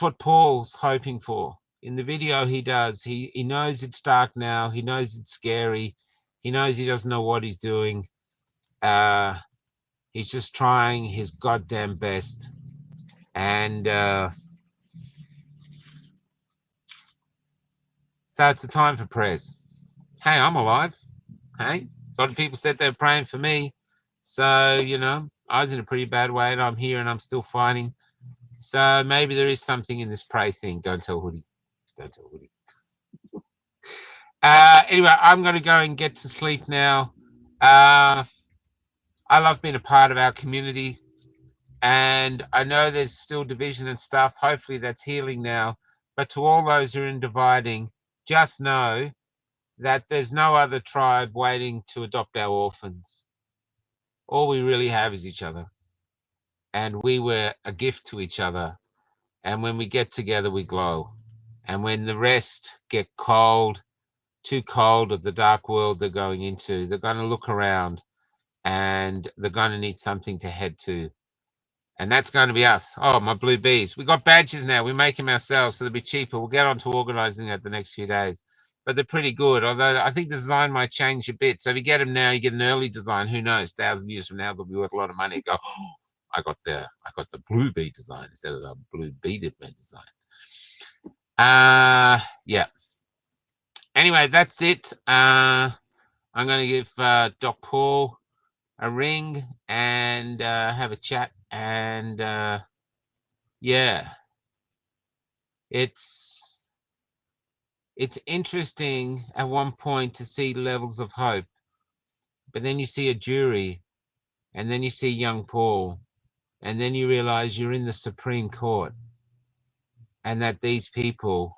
what Paul's hoping for. In the video he does, he knows it's dark now. He knows it's scary. He knows he doesn't know what he's doing. He's just trying his goddamn best. And so it's a time for prayers. Hey, I'm alive. Hey, a lot of people said they were praying for me. So, you know, I was in a pretty bad way and I'm here and I'm still fighting. So maybe there is something in this pray thing. Don't tell Hoodie. Don't tell Hoodie. Anyway, I'm going to go and get to sleep now. I love being a part of our community. And I know there's still division and stuff. Hopefully that's healing now. But to all those who are in dividing, just know that there's no other tribe waiting to adopt our orphans. All we really have is each other. And we were a gift to each other. And when we get together, we glow. And when the rest get cold, too cold of the dark world they're going into, they're going to look around and they're going to need something to head to. And that's going to be us. Oh, my blue bees. We got badges now. We make them ourselves, so they'll be cheaper. We'll get on to organizing that the next few days. But they're pretty good, although I think the design might change a bit. So if you get them now, you get an early design. Who knows? 1,000 years from now, they'll be worth a lot of money. Go, oh, I got the blue bee design instead of the blue beaded design. Yeah. Anyway, that's it. I'm going to give Doc Paul a ring and have a chat. And yeah, it's interesting at one point to see levels of hope, but then you see a jury, and then you see young Paul, and then you realize you're in the Supreme Court, and that these people,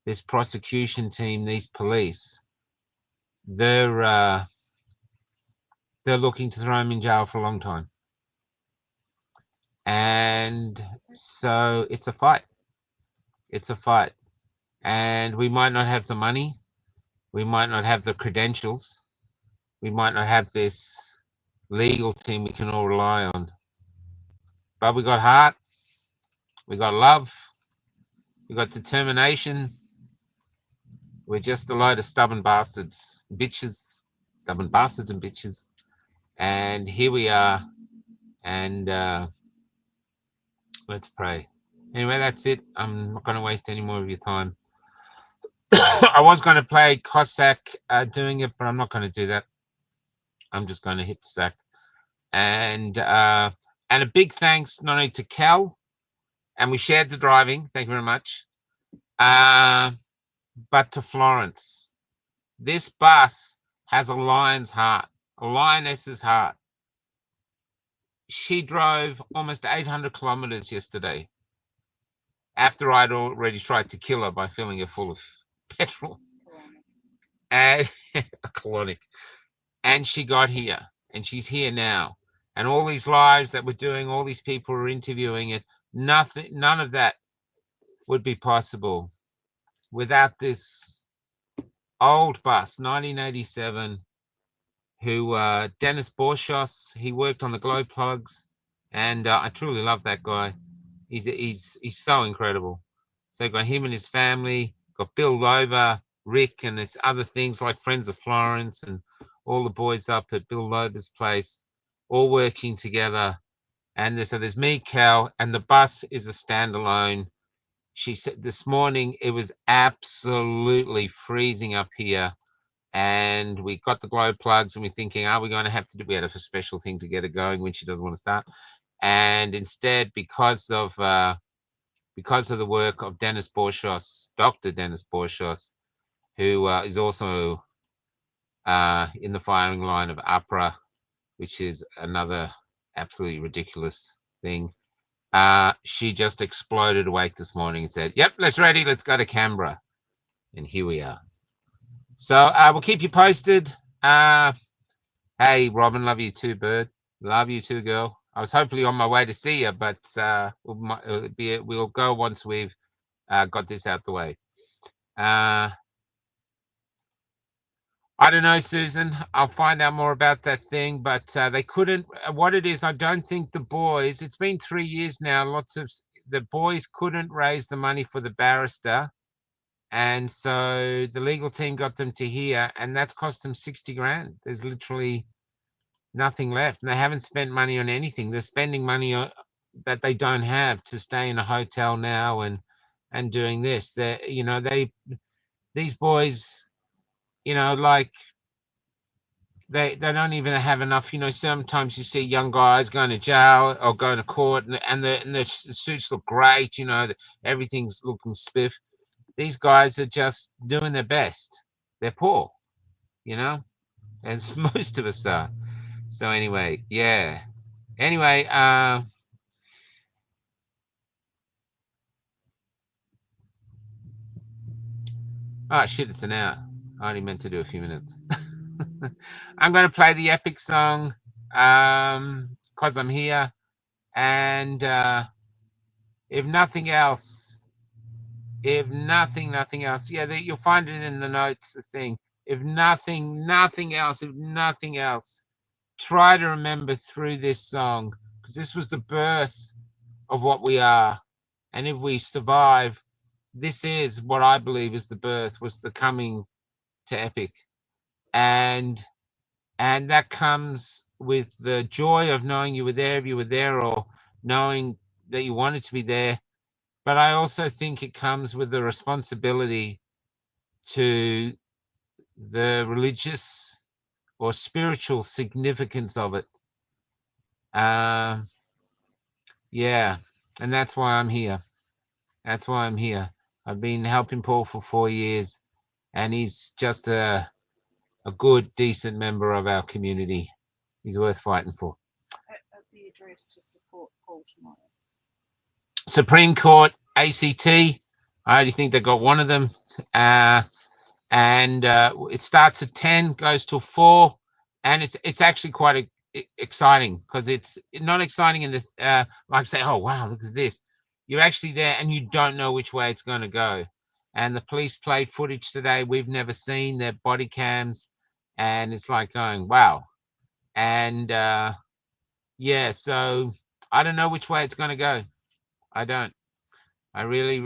this prosecution team, these police, they're looking to throw him in jail for a long time. And so it's a fight. It's a fight. And we might not have the money. We might not have the credentials. We might not have this legal team we can all rely on. But we got heart. We got love. We got determination. We're just a load of stubborn bastards, bitches, stubborn bastards and bitches. And here we are. And let's pray. Anyway, that's it. I'm not going to waste any more of your time. I was going to play Cossack doing it, but I'm not going to do that. I'm just going to hit the sack. And a big thanks not only to Cal, and we shared the driving, thank you very much, but to Florence. This bus has a lion's heart, a lioness's heart. She drove almost 800 kilometers yesterday after I'd already tried to kill her by filling her full of petrol. And a colonic. And she got here, and she's here now. And all these lives that we're doing, all these people we're interviewing, it none of that would be possible without this old bus, 1987, who Dennis Borchos, he worked on the glow plugs, and I truly love that guy. He's so incredible. So got him and his family, got Bill Lober, Rick, and there's other things like Friends of Florence and all the boys up at Bill Lober's place, all working together. And so there's me, Cal, and the bus is a standalone. She said this morning it was absolutely freezing up here, and we got the glow plugs, and we're thinking, are we going to have to do? We had a special thing to get it going when she doesn't want to start, and instead, because of the work of Dennis Borchos, Dr. Dennis Borchos, who is also in the firing line of APRA, which is another absolutely ridiculous thing. She just exploded awake this morning and said, yep, let's go to Canberra. And here we are. So we'll keep you posted. Hey, Robin, love you too, bird. Love you too, girl. I was hopefully on my way to see you, but we'll go once we've got this out the way. I don't know, Susan. I'll find out more about that thing, but they couldn't. What it is, I don't think the boys. It's been 3 years now. Lots of the boys couldn't raise the money for the barrister, and so the legal team got them to here, and that's cost them 60 grand. There's literally nothing left, and they haven't spent money on anything. They're spending money on, that they don't have to stay in a hotel now and doing this. These boys. Like they don't even have enough. Sometimes you see young guys going to jail or going to court, and the suits look great. Everything's looking spiff. These guys are just doing their best. They're poor, as most of us are. So anyway, yeah. Anyway, oh shit, it's an hour. I only meant to do a few minutes. I'm going to play the epic song, "'Cause I'm Here," and if nothing else, nothing else, yeah, you'll find it in the notes. The thing, if nothing else, try to remember through this song, because this was the birth of what we are, and if we survive, this is what I believe is the birth, was the coming to epic, and that comes with the joy of knowing you were there, if you were there, or knowing that you wanted to be there. But I also think it comes with the responsibility to the religious or spiritual significance of it. Yeah, and that's why I'm here. That's why I'm here. I've been helping Paul for 4 years, and he's just a good, decent member of our community. He's worth fighting for. The address to support Paul tomorrow. Supreme Court, ACT. I already think they got one of them. And it starts at 10, goes till 4, and it's actually quite exciting, because it's not exciting in the like say, oh wow, look at this. You're actually there and you don't know which way it's going to go. And the police played footage today we've never seen, their body cams, and it's like going, wow. And yeah, so I don't know which way it's going to go. I don't. I really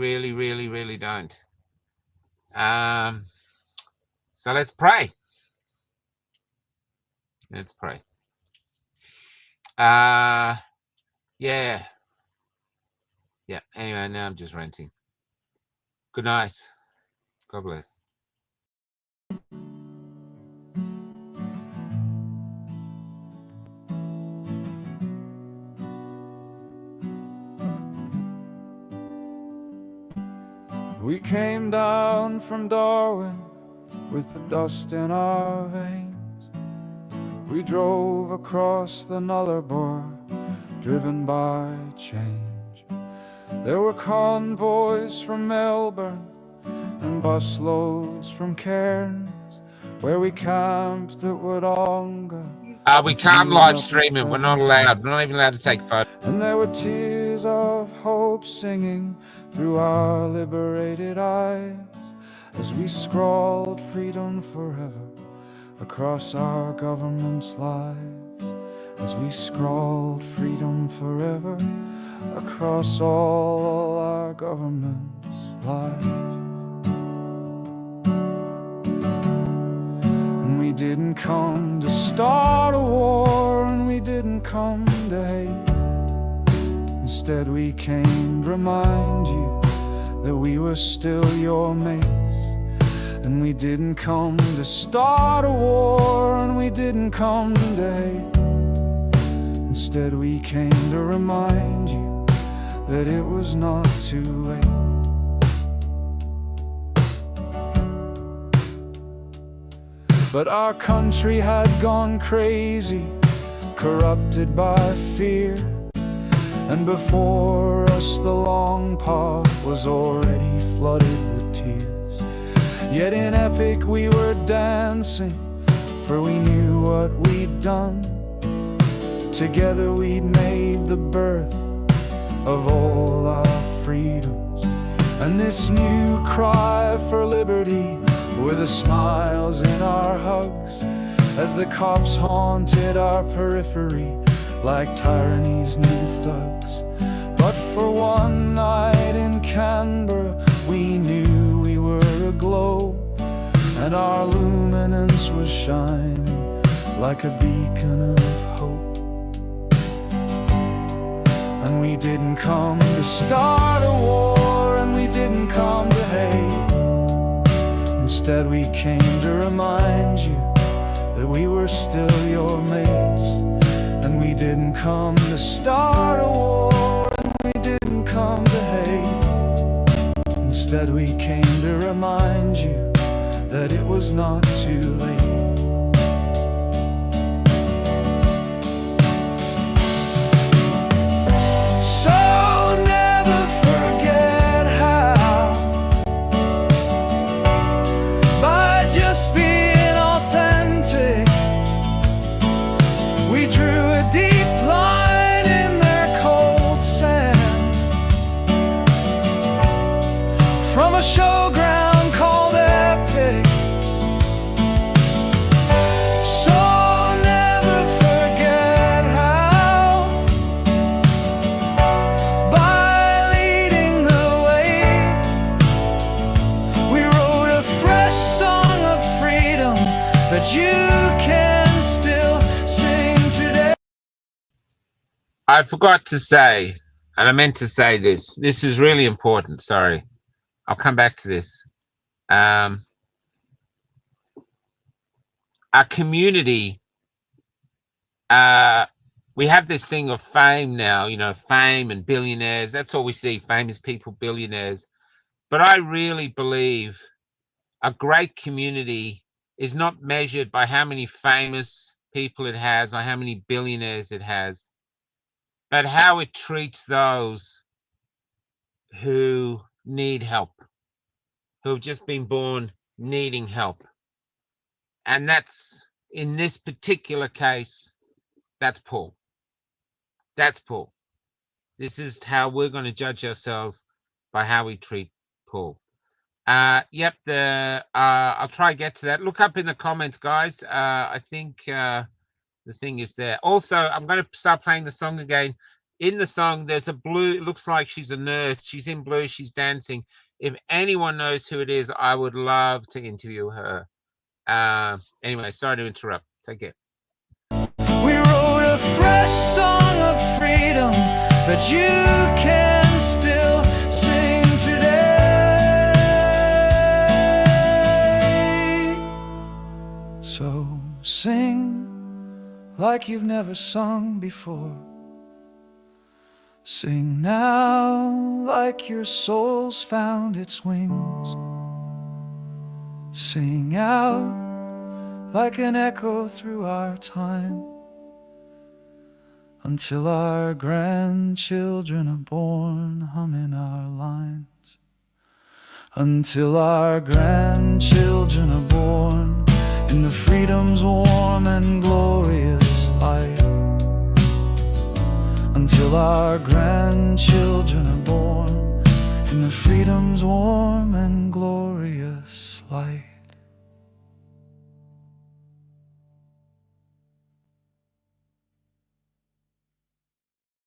don't. So let's pray. Let's pray. Yeah. Anyway, now I'm just ranting. Good night. God bless. We came down from Darwin with the dust in our veins. We drove across the Nullarbor, driven by change. There were convoys from Melbourne and busloads from Cairns, where we camped at Wodonga. We can't live stream it. We're not allowed. We're not even allowed to take photos. And there were tears of hope singing through our liberated eyes as we scrawled freedom forever across our government's lives. As we scrawled freedom forever across all our government's lives. And we didn't come to start a war, and we didn't come to hate. Instead we came to remind you that we were still your mates. And we didn't come to start a war, and we didn't come to hate. Instead we came to remind you that it was not too late. But our country had gone crazy, corrupted by fear. And before us the long path was already flooded with tears. Yet in epic we were dancing, for we knew what we'd done. Together we'd made the birth of all our freedoms. And this new cry for liberty were the smiles in our hugs, as the cops haunted our periphery like tyranny's new thugs. But for one night in Canberra we knew we were aglow, and our luminance was shining like a beacon of hope. And we didn't come to start a war, and we didn't come to hate. Instead we came to remind you that we were still your mates. And we didn't come to start a war, and we didn't come to hate. Instead we came to remind you that it was not too late. So never forget how, by just We drew a deep line in their cold sand from a showground called Epic. So never forget how, by leading the way, we wrote a fresh song of freedom that you can still sing today. I forgot to say, and I meant to say this. This is really important. Sorry, I'll come back to this. Our community, we have this thing of fame now, you know, fame and billionaires. That's all we see, famous people, billionaires. But I really believe a great community is not measured by how many famous people it has or how many billionaires it has, but how it treats those who need help, who have just been born needing help. And that's, in this particular case, that's Paul. That's Paul. This is how we're going to judge ourselves, by how we treat Paul. Yep, I'll try to get to that. Look up in the comments, guys. I think the thing is there. Also, I'm going to start playing the song again. In the song, there's a blue, it looks like she's a nurse. She's in blue, she's dancing. If anyone knows who it is, I would love to interview her. Anyway, sorry to interrupt. Take care. We wrote a fresh song of freedom that you can still sing today. So sing like you've never sung before. Sing now like your soul's found its wings. Sing out like an echo through our time, until our grandchildren are born humming our lines. Until our grandchildren are born in the freedom's warm and glorious light. Until our grandchildren are born in the freedom's warm and glorious light.